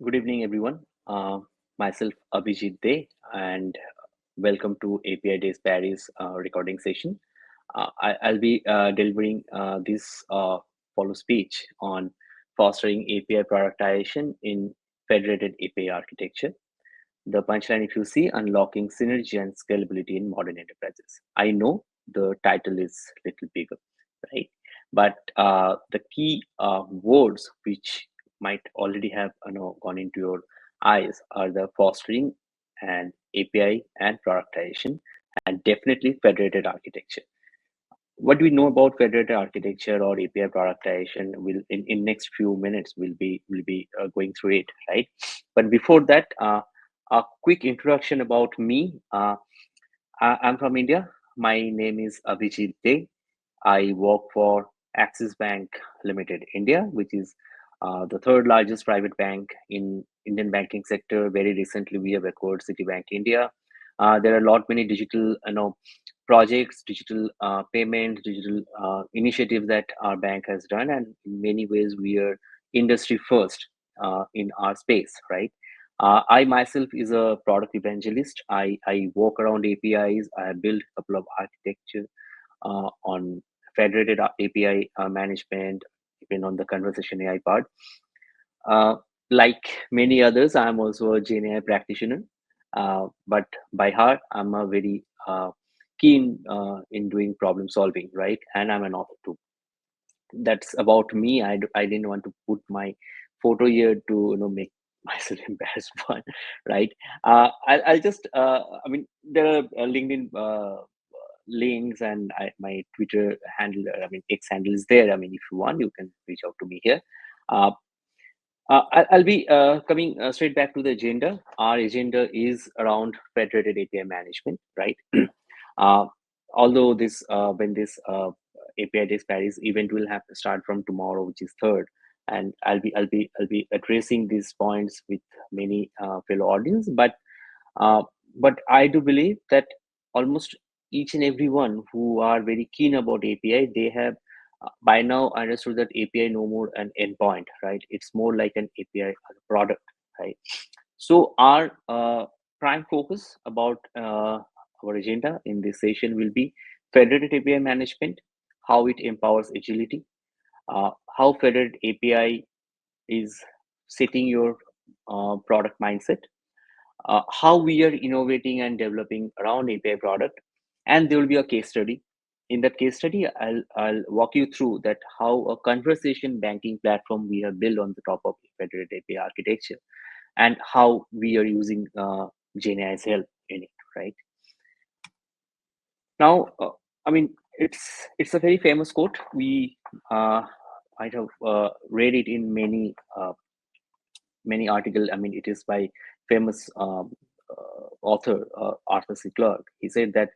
Good evening, everyone. Myself, Abhijit Dey, and welcome to API Days Paris recording session. I'll be delivering this follow speech on fostering API productization in federated API architecture. The punchline, if you see, unlocking synergy and scalability in modern enterprises. I know the title is a little bigger, right? But the key words which might already have gone into your eyes are the fostering and API and productization, and definitely federated architecture. What do we know about federated architecture or API productization? Will in next few minutes will be going through it, right? But before that, a quick introduction about me. I'm from India. My name is Abhijit Dey. I work for Axis Bank Limited India, which is the third largest private bank in Indian banking sector. Very recently, we have acquired Citibank India. There are a lot many digital, projects, digital payment, digital initiatives that our bank has done, and in many ways, we are industry first in our space, right? I myself is a product evangelist. I walk around APIs. I have built a couple of architecture on federated API management, even on the conversation AI part. Uh, like many others, I'm also a GenAI practitioner, but by heart, I'm a very keen in doing problem solving, right? And I'm an author too. That's about me. I didn't want to put my photo here to make myself embarrassed one, right? I'll just I mean there are LinkedIn links and my Twitter handle, I mean X handle is there. I mean if you want, you can reach out to me here. uh, I'll be coming straight back to the agenda. Our agenda is around federated API management, right? uh, Although this when this API Days Paris event will have to start from tomorrow, which is third, and I'll be addressing these points with many fellow audience. Uh, but I do believe that almost each and everyone who are very keen about API, they have by now understood that API no more an endpoint, right? It's more like an API product, right? So our prime focus about our agenda in this session will be federated API management, how it empowers agility, how federated API is setting your product mindset, how we are innovating and developing around API product, and there will be a case study. In that case study, I'll walk you through that how a conversation banking platform we have built on the top of federated API architecture, and how we are using GenAI's help in it. Right now, I mean it's a very famous quote. We might have read it in many article. I mean, it is by famous author Arthur C. Clarke. He said that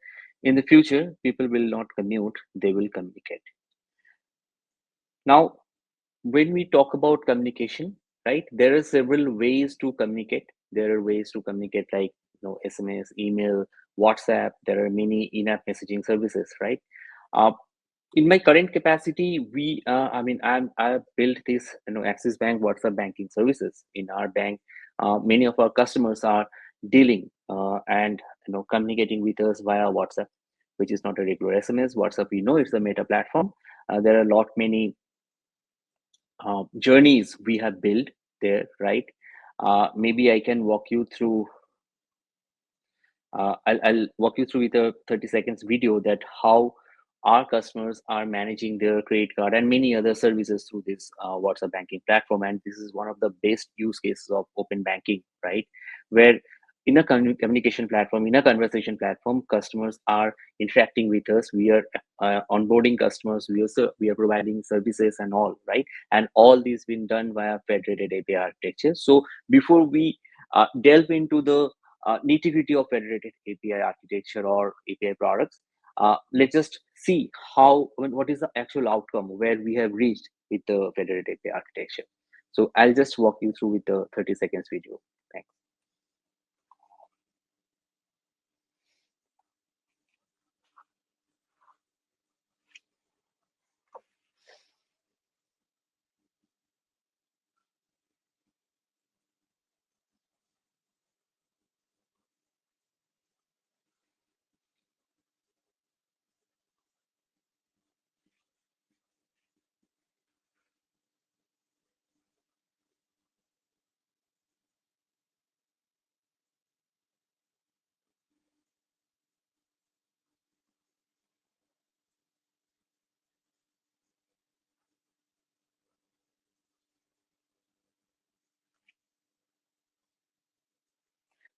in the future, people will not commute; they will communicate. Now, when we talk about communication, right, there are several ways to communicate. There are ways to communicate like SMS, email, WhatsApp. There are many in-app messaging services, right? Uh, in my current capacity, I've built this Axis Bank WhatsApp banking services in our bank. Many of our customers are dealing and communicating with us via WhatsApp, which is not a regular SMS. WhatsApp, we know it's a meta platform. There are a lot many journeys we have built there, right? Maybe I can walk you through. I'll walk you through with a 30 seconds video that how our customers are managing their credit card and many other services through this WhatsApp banking platform. And this is one of the best use cases of open banking, right? Where in a communication platform, in a conversation platform, customers are interacting with us. We are onboarding customers. We are providing services and all, right? And all these been done via federated API architecture. So before we delve into the nitty-gritty of federated API architecture or API products, let's just see what is the actual outcome where we have reached with the federated API architecture. So I'll just walk you through with the 30 seconds video. Thanks.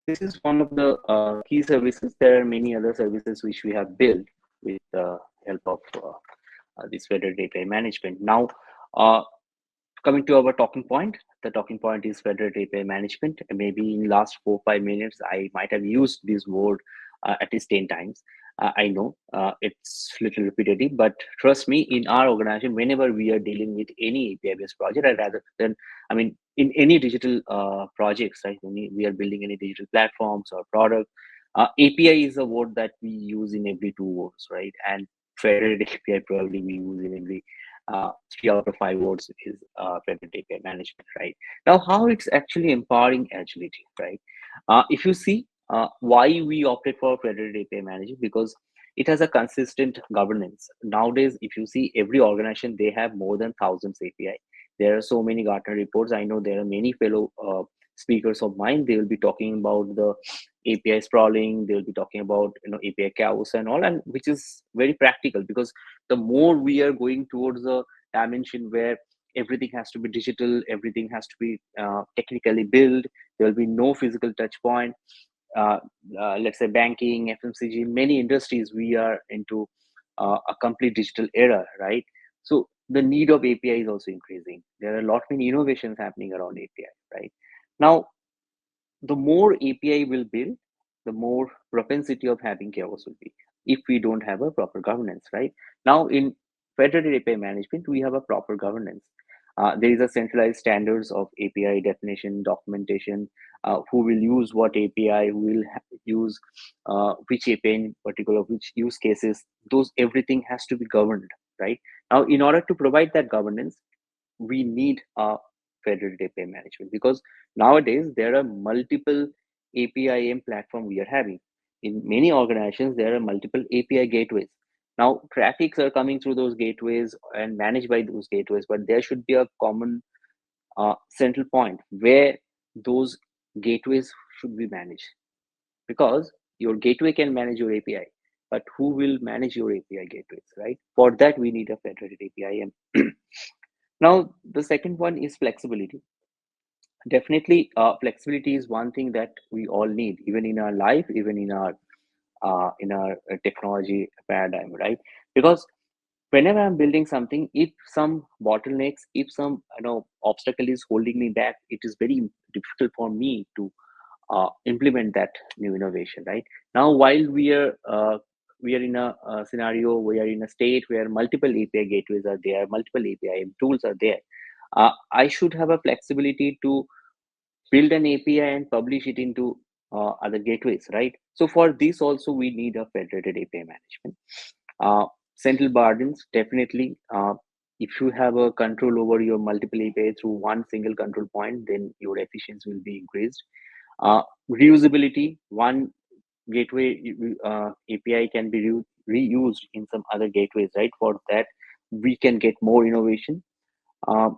This is one of the key services. There are many other services which we have built with the help of this Federated API management. Now, uh, coming to our talking point, the talking point is Federated API management. Maybe in last 4 5 minutes, I might have used this word at least 10 times. I know it's little repetitive, but trust me, in our organization, whenever we are dealing with any API-based project, I rather than, I mean, in any digital projects, right? When we are building any digital platforms or product, API is a word that we use in every two words, right? And Federated API probably we use in every 3 out of 5 words is Federated API management, right? Now, how it's actually empowering agility, right? If you see why we opted for Federated API management, because it has a consistent governance. Nowadays, if you see every organization, they have more than thousands API. There are so many Gartner reports. I know there are many fellow speakers of mine. They will be talking about the API sprawling. They will be talking about API chaos and all, and which is very practical because the more we are going towards a dimension where everything has to be digital, everything has to be technically built, there will be no physical touch point. uh, let's say banking, FMCG, many industries, we are into a complete digital era, right? So the need of API is also increasing. There are a lot many innovations happening around API, right? Now, the more API will build, the more propensity of having chaos will be if we don't have a proper governance, right? Now, in federated API management, we have a proper governance. There is a centralized standards of API definition, documentation, who will use what API, who will use which API in particular, which use cases. Those everything has to be governed, right? Now, in order to provide that governance, we need a federated API management because nowadays there are multiple APIM platform we are having. In many organizations, there are multiple API gateways. Now, traffics are coming through those gateways and managed by those gateways, but there should be a common central point where those gateways should be managed, because your gateway can manage your API, but who will manage your API gateways, right? For that, we need a federated APIM. Now, the second one is flexibility. Definitely, flexibility is one thing that we all need, even in our life, even in our technology paradigm, right? Because whenever I'm building something, if some bottlenecks, if some obstacle is holding me back, it is very difficult for me to implement that new innovation, right? Now, while we are in a scenario, we are in a state where multiple API gateways are there, multiple API tools are there. I should have a flexibility to build an API and publish it into other gateways, right? So for this also we need a federated API management. Central burdens, definitely. If you have a control over your multiple API through one single control point, then your efficiency will be increased. Reusability, one gateway API can be reused in some other gateways, right? For that, we can get more innovation. uh,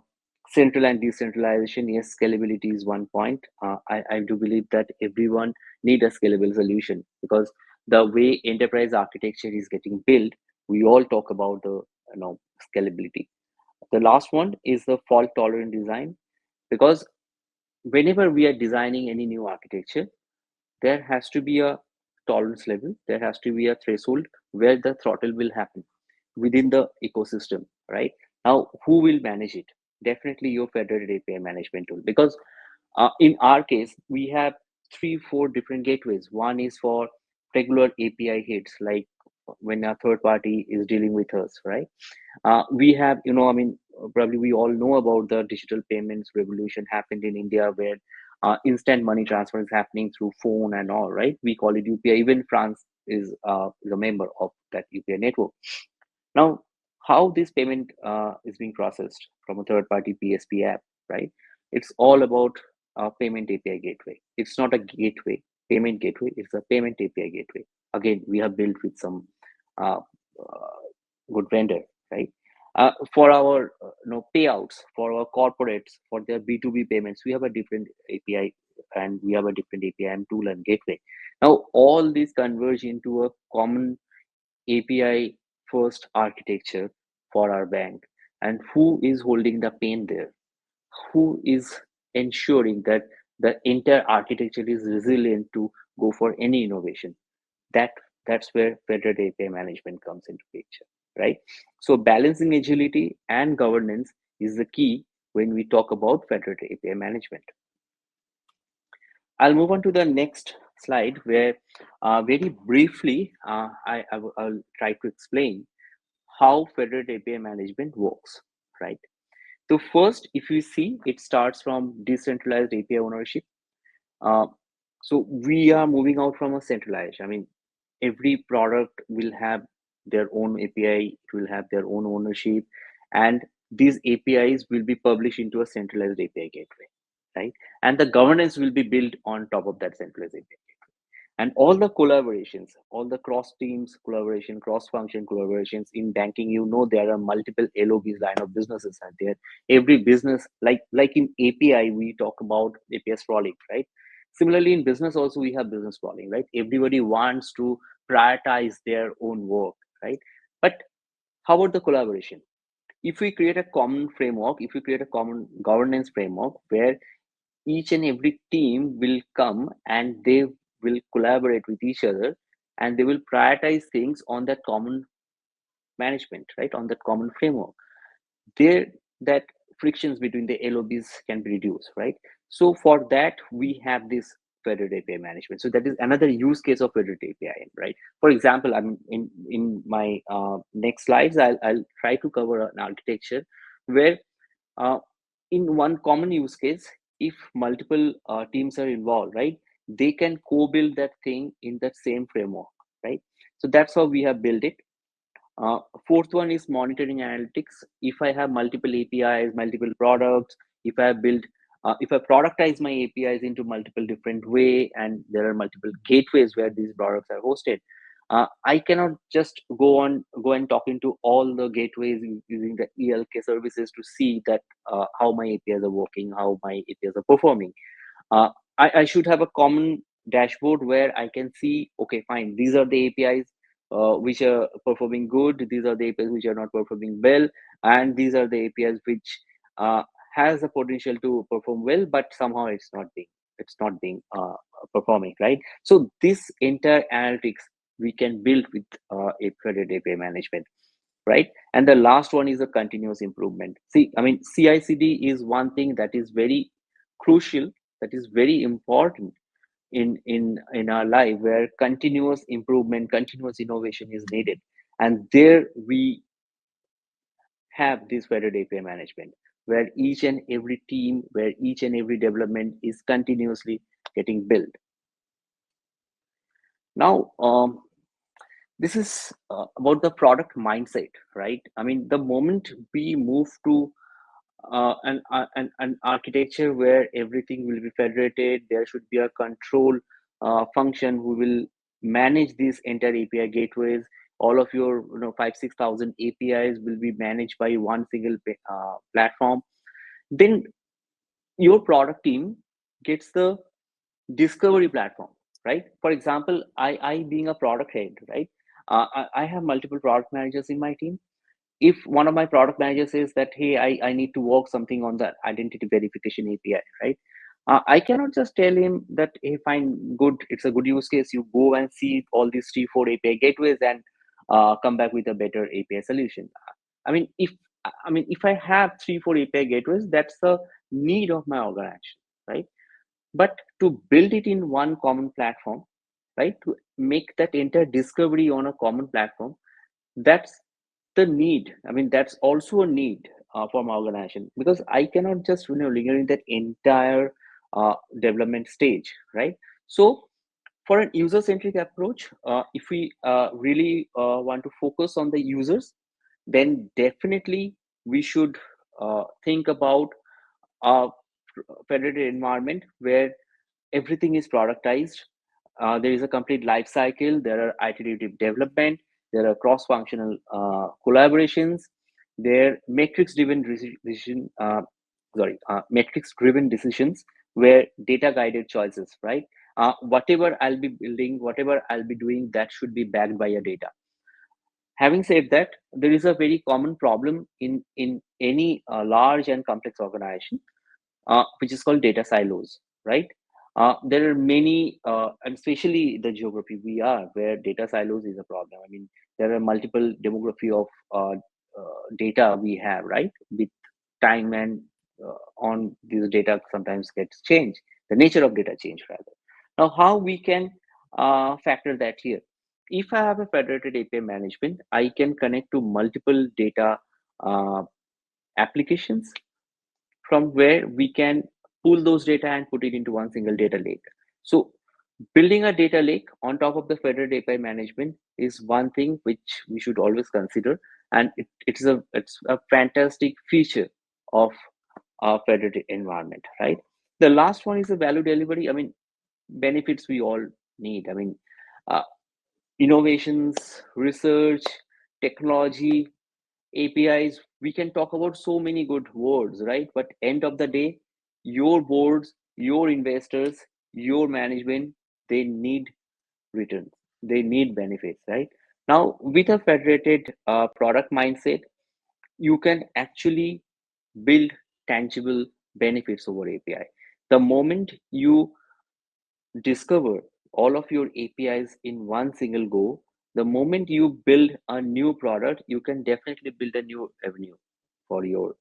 Central and decentralization, yes, scalability is one point. I do believe that everyone need a scalable solution because the way enterprise architecture is getting built, we all talk about the scalability. The last one is the fault tolerant design, because whenever we are designing any new architecture, there has to be a tolerance level, there has to be a threshold where the throttle will happen within the ecosystem, right? Now, who will manage it? Definitely your federated API management tool, because in our case, we have 3 4 different gateways. One is for regular API hits, like when a third party is dealing with us, right? We have, probably we all know about the digital payments revolution happened in India, where instant money transfer is happening through phone and all, right? We call it UPI. Even France is a member of that UPI network. Now, how this payment is being processed from a third-party PSP app, right? It's all about payment API gateway. It's not a gateway, payment gateway. It's a payment API gateway. Again, we have built with some uh, good vendor, right? For our payouts, for our corporates, for their B2B payments, we have a different API, and we have a different API and tool and gateway. Now, all these converge into a common API first architecture for our bank. And who is holding the pain there? Who is ensuring that the entire architecture is resilient to go for any innovation. That that's where federated API management comes into picture, right? So balancing agility and governance is the key when we talk about federated API management. I'll move on to the next slide where very briefly I'll try to explain how federated API management works, right? So first, if you see, it starts from decentralized API ownership. Uh, so we are moving out from a centralized. I mean, every product will have their own API, it will have their own ownership, and these APIs will be published into a centralized API gateway, right? And the governance will be built on top of that centralized API. And all the collaborations, all the cross teams collaboration, cross function collaborations in banking, there are multiple LOBs, line of businesses are there. Every business, like in API, we talk about API sprawling, right? Similarly, in business also we have business sprawling, right? Everybody wants to prioritize their own work, right? But how about the collaboration? If we create a common framework, if we create a common governance framework where each and every team will come and they will collaborate with each other, and they will prioritize things on that common management, right, on that common framework, there that frictions between the LOBs can be reduced, right? So for that we have this federated API management. So that is another use case of federated API, right? For example, I'm in my next slides, I'll try to cover an architecture where uh, in one common use case, if multiple teams are involved, right, they can co-build that thing in that same framework, right? So that's how we have built it. Fourth one is monitoring analytics. If I have multiple APIs, multiple products, if I build, if I productize my APIs into multiple different way, and there are multiple gateways where these products are hosted, I cannot just go and talk into all the gateways using the ELK services to see that how my APIs are working, how my APIs are performing. uh, I should have a common dashboard where I can see, okay, fine, these are the APIs which are performing good, these are the APIs which are not performing well, and these are the APIs which uh, has the potential to perform well, but somehow it's not being performing, right? So this entire analytics we can build with a credit API management, right? And the last one is a continuous improvement. See, I mean, CI/CD is one thing that is very crucial, that is very important in our life, where continuous improvement, continuous innovation is needed. And there we have this federated API management, where each and every team, where each and every development is continuously getting built. Now, this is about the product mindset, right? I mean, the moment we move to an architecture where everything will be federated, there should be a control function who will manage these entire API gateways. All of your 5 6 thousand APIs will be managed by one single platform. Then your product team gets the discovery platform, right? For example, I being a product head, right? I have multiple product managers in my team. If one of my product managers says that, hey, I need to work something on the identity verification API, right? I cannot just tell him that, hey, fine, good, it's a good use case, you go and see all these 3 4 API gateways and come back with a better API solution. i mean if if I have 3 4 API gateways, that's the need of my organization, right? But to build it in one common platform, right, to make that entire discovery on a common platform, that's the need. I mean, that's also a need for my organization, because I cannot just linger in that entire development stage, right? So for an user-centric approach, if we really want to focus on the users, then definitely we should think about a federated environment where everything is productized. There is a complete life cycle. There are iterative development. There are cross-functional collaborations. There metrics-driven decision. Metrics-driven decisions where data-guided choices. Right. Whatever I'll be building, whatever I'll be doing, that should be backed by a data. Having said that, there is a very common problem in any large and complex organization, which is called data silos, right? There are many, and especially the geography we are, where data silos is a problem. I mean, there are multiple demography of data we have, right? With time and on this data sometimes gets changed. The nature of data change rather. Now, how we can factor that here? If I have a federated API management, I can connect to multiple data uh, applications from where we can pull those data and put it into one single data lake. So building a data lake on top of the federated API management is one thing which we should always consider, and it's a fantastic feature of our federated environment, right? The last one is the value delivery. I mean, benefits we all need. I mean, uh, innovations, research, technology, APIs, we can talk about so many good words, right? But end of the day, your boards, your investors, your management, they need returns. They need benefits, right? Now, with a federated product mindset, you can actually build tangible benefits over API. The moment you discover all of your APIs in one single go, the moment you build a new product, you can definitely build a new avenue for your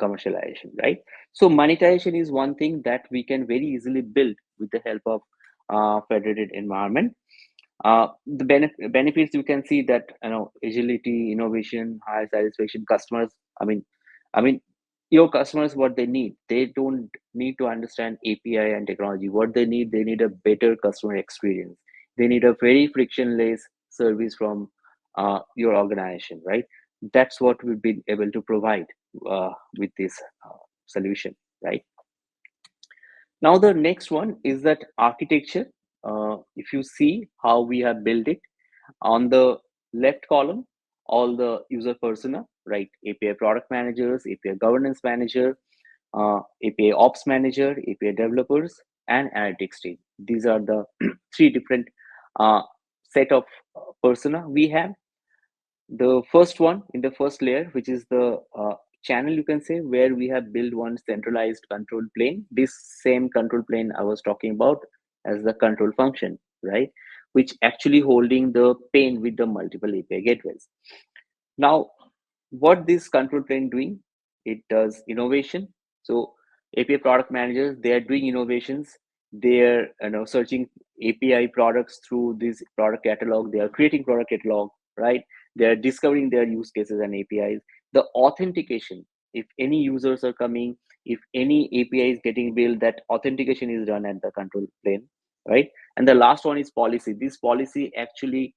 commercialization, right? So monetization is one thing that we can very easily build with the help of federated environment. Benefits, you can see that, agility, innovation, high satisfaction customers. I mean your customers, what they need, they don't need to understand API and technology. What they need a better customer experience. They need a very frictionless service from your organization, right? That's what we've been able to provide with this solution, right? Now the next one is that architecture. If you see how we have built it, on the left column, all the user persona, right? API product managers, API governance manager, API ops manager, API developers, and analytics team. These are the three different uh, set of persona we have. The first one in the first layer, which is the channel, you can say, where we have built one centralized control plane. This same control plane I was talking about as the control function, right? Which actually holding the pane with the multiple API gateways. Now, what this control plane doing? It does innovation. So API product managers, they are doing innovations. They are, searching API products through this product catalog. They are creating product catalog, right? They are discovering their use cases and APIs. The authentication, if any users are coming, if any API is getting built, that authentication is done at the control plane, right? And the last one is policy. This policy actually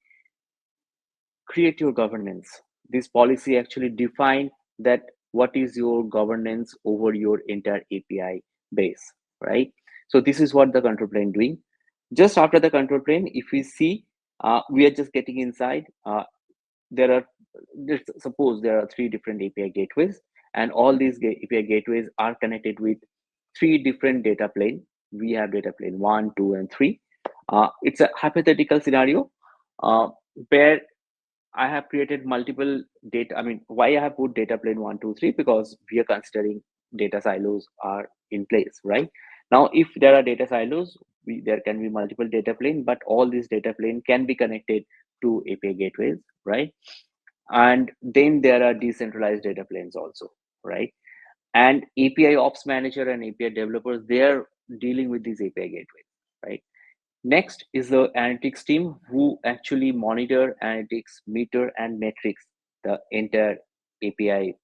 create your governance. This policy actually define that what is your governance over your entire API base, right? So this is what the control plane doing. Just after the control plane, if we see, we are just getting inside. There are, suppose there are three different API gateways, and all these API gateways are connected with three different data plane. We have data plane 1, 2, and 3. It's a hypothetical scenario where I have created multiple data. I mean, why I have put data plane 1, 2, 3? Because we are considering data silos are in place, right? Now, if there are data silos, there can be multiple data plane, but all these data plane can be connected to API gateways, right? And then there are decentralized data planes also, right? And API ops manager and API developers, they are dealing with these API gateways, right? Next is the analytics team who actually monitor analytics, meter, and metrics the entire API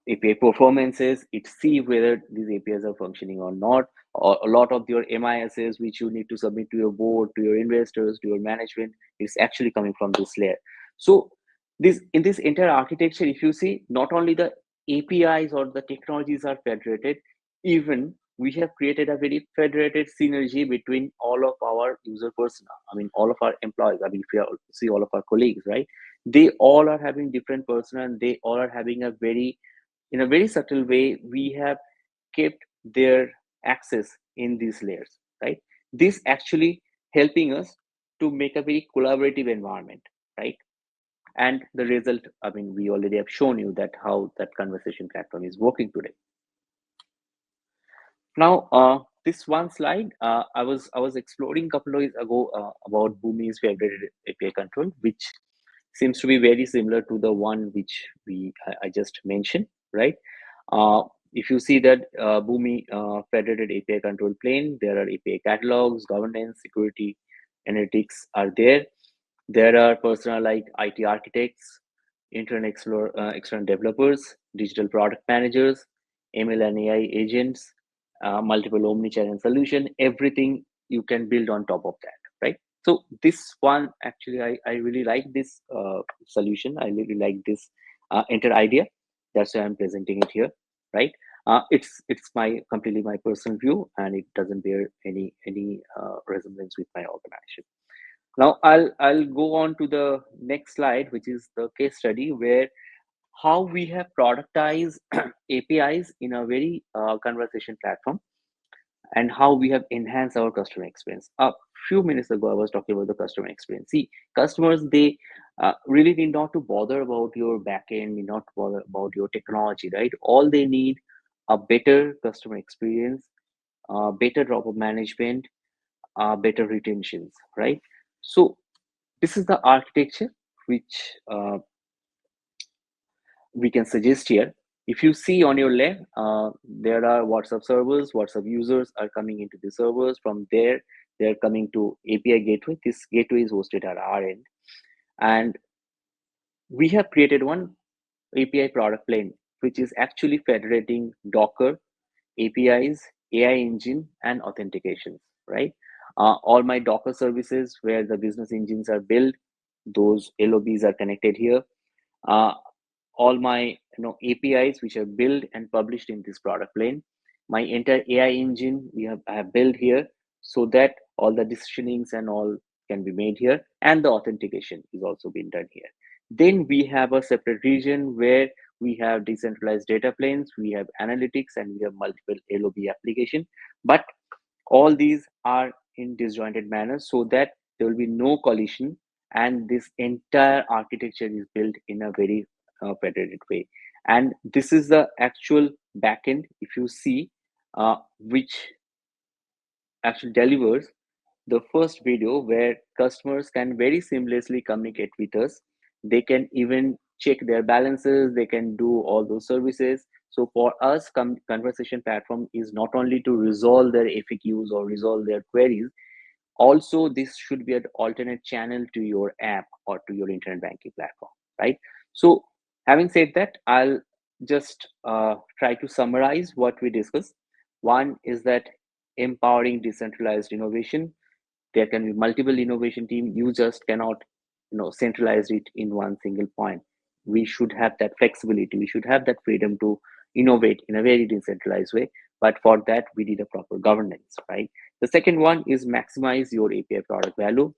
API performances. It see whether these APIs are functioning or not. Or a lot of your MISs which you need to submit to your board, to your investors, to your management is actually coming from this layer. So this in this entire architecture, if you see, not only the APIs or the technologies are federated, even we have created a very federated synergy between all of our user persona. I mean, all of our employees. I mean, if you see all of our colleagues, right? They all are having different persona, and they all are having a very, in a very subtle way, we have kept their access in these layers, right? This actually helping us to make a very collaborative environment, right? And the result, I mean, we already have shown you that how that conversation platform is working today. Now, this one slide, I was exploring a couple of days ago about Bhumi's Federated API control, which seems to be very similar to the one which I just mentioned, right? Uh, if you see that Bhumi Federated API control plane, there are API catalogs, governance, security, analytics are there. There are personnel like IT architects, external developers, digital product managers, ML and AI agents, multiple omni-channel solution, everything you can build on top of that, right? So this one, actually, I really like this solution. I really like this entire idea. That's why I'm presenting it here, right? It's my completely my personal view, and it doesn't bear any resemblance with my organization. Now I'll go on to the next slide, which is the case study where how we have productized APIs in a very conversation platform, and how we have enhanced our customer experience. A few minutes ago, I was talking about the customer experience. See, customers, they really need not to bother about your backend, need not bother about your technology, right? All they need a better customer experience, better drop of management, better retentions, right? So this is the architecture which we can suggest here. If you see on your left, there are WhatsApp servers. WhatsApp users are coming into the servers. From there, they're coming to API gateway. This gateway is hosted at our end. And we have created one API product plane, which is actually federating Docker, APIs, AI engine, and authentications, right? All my Docker services where the business engines are built, those LOBs are connected here. Uh, all my APIs which are built and published in this product plane. My entire AI engine I have built here so that all the decisionings and all can be made here, and the authentication is also being done here. Then we have a separate region where we have decentralized data planes, we have analytics, and we have multiple LOB application. But all these are in disjointed manner so that there will be no collision, and this entire architecture is built in a very federated way. And this is the actual backend, if you see, which actually delivers the first video where customers can very seamlessly communicate with us. They can even check their balances, they can do all those services. So for us, conversation platform is not only to resolve their FAQs or resolve their queries, also this should be an alternate channel to your app or to your internet banking platform, right? So having said that, I'll just try to summarize what we discussed. One is that empowering decentralized innovation. There can be multiple innovation team. You just cannot centralize it in one single point. We should have that flexibility, we should have that freedom to innovate in a very decentralized way, but for that we need a proper governance, right? The second one is maximize your API product value.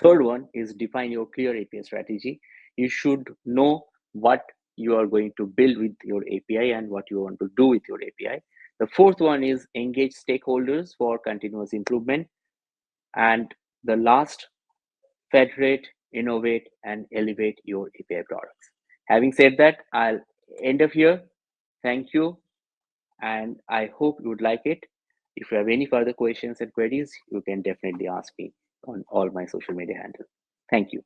Third one is define your clear API strategy. You should know what you are going to build with your API and what you want to do with your API. The fourth one is engage stakeholders for continuous improvement. And the last, federate, innovate, and elevate your API products. Having said that, I'll end up here. Thank you, and I hope you would like it. If you have any further questions and queries, you can definitely ask me on all my social media handles. Thank you.